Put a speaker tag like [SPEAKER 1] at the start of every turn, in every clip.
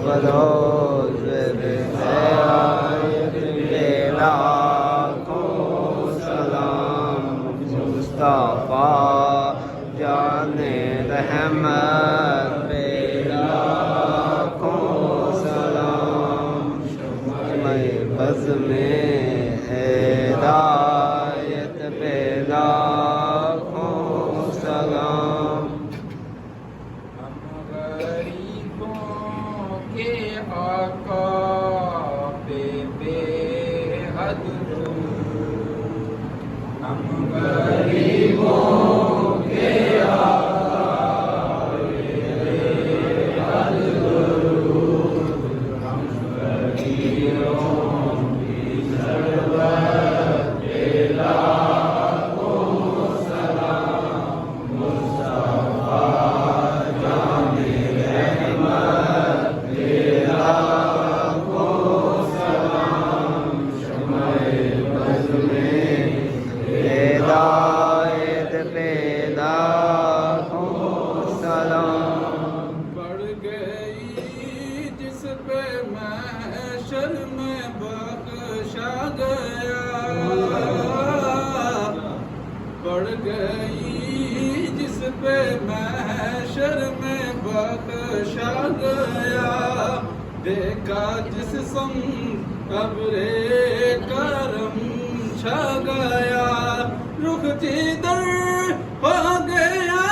[SPEAKER 1] बरोज हिदायत पे लाखों सलाम मुस्तफा जाने रहमत पे लाखों सलाम मैं बज़ में हिदायत पे लाखों सलाम
[SPEAKER 2] के आका पे बेहद हम गरीबों के आका बेहद हम गरीबों की ज़रूरत पे लाखों सलाम मुस्तफा जाने रहमत हिदायत पे लाखों सलाम
[SPEAKER 3] बढ़ गई जिस पे महशर में बख्शा गया बढ़ गई जिस पे महशर में बख्शा गया देखा जिस सम कब्रे करम छा गया रुख जिधर हो गया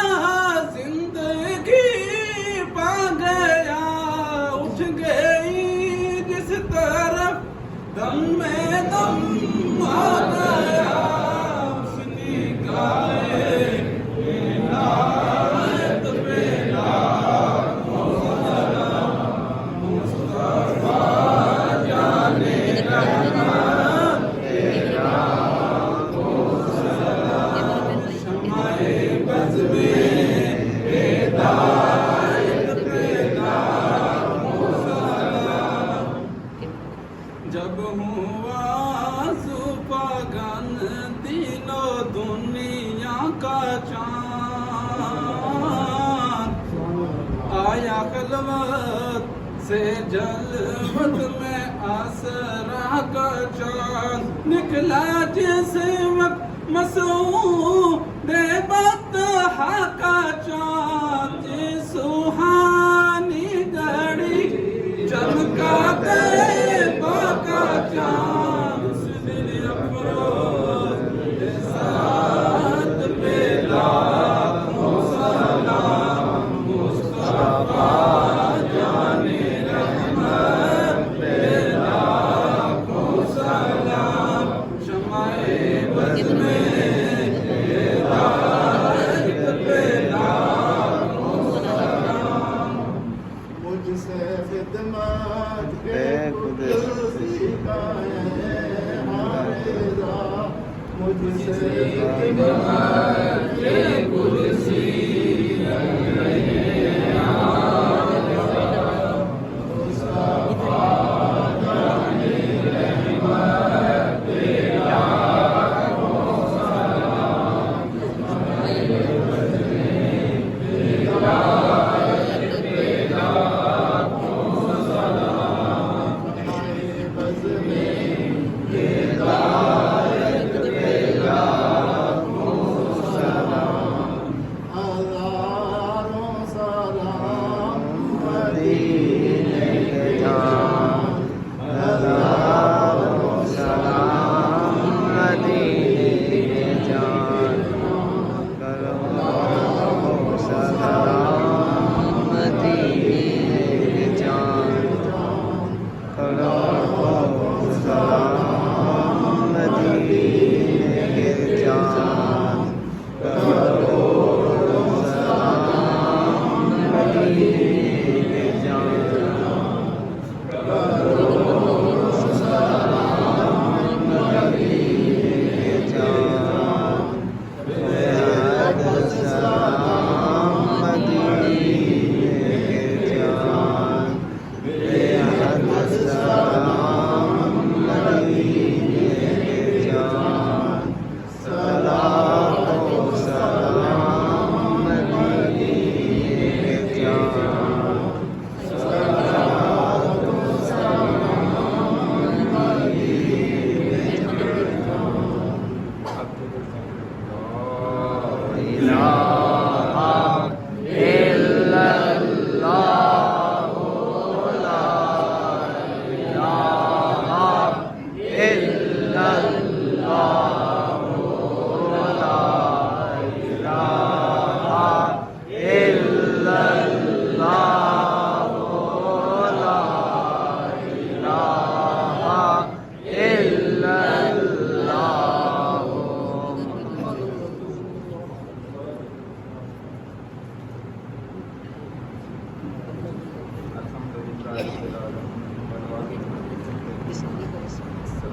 [SPEAKER 3] जिंदगी पा गया उठ गई जिस तरफ दम में दम आ गया उसने गाए हिदायत पे लाखों सलाम मुस्तफा जाने रहमत पे लाखों सलाम शमाए बज़ में हिदायत पे लाखों सलाम जब हुआ सुपगन दिलो दुनिया का चाँद आया खलवत से जलवत में आसरा का चाँद निकला जिस वक्त मसूद बतहा का चाँद सुहानी घड़ी चमका तैबा का चाँद उस दिल अफरोज साथ पे लाखों सलाम मुस्तफा जाने रहमत पे लाखों सलाम शमाए बज़ में हिदायत पे लाखों सलाम मुझसे खिदमत के कुदरती का है हारिज़ा मुझसे खिदमत के कुदरती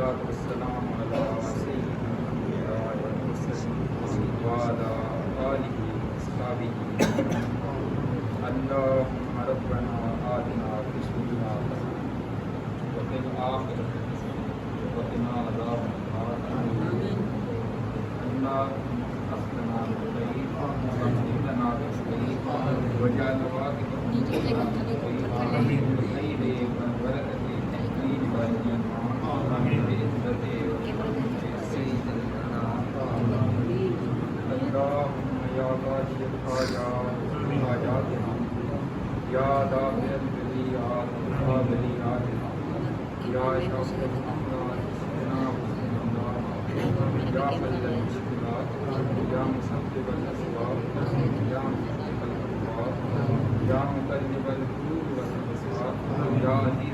[SPEAKER 2] वस्सलातु वस्सलामु अला सय्यिदिल अंबिया वल मुरसलीन व अला आलिहि व अस्हाबिहि अल्लाहुम्मा रब्बना आतिना फिद दुनिया हसनह व फिल आखिरति हसनह व क़िना अज़ाबन्नार अल्लाहुम्मा अस्लना बिल-खैर व अहदिना बिल-खैर वजअल वाक़िबतना बिल-खैर व बरकति फिद-दीन वल-ईमान बिइज़्ज़ति व करमति सय्यिदिल अनाम अल्लाहुम्मा या क़ादियल हाजातिना या दाफ़िअल बलियात या बलियातिना या शाफ़िअल मक़दार या हल्लल मुश्किलात या मुसब्बिबल असबाब या मुक़द्दिरल अख़बार या मुक़ल्लिबल क़ुलूब वल अबसार या अज़ीज़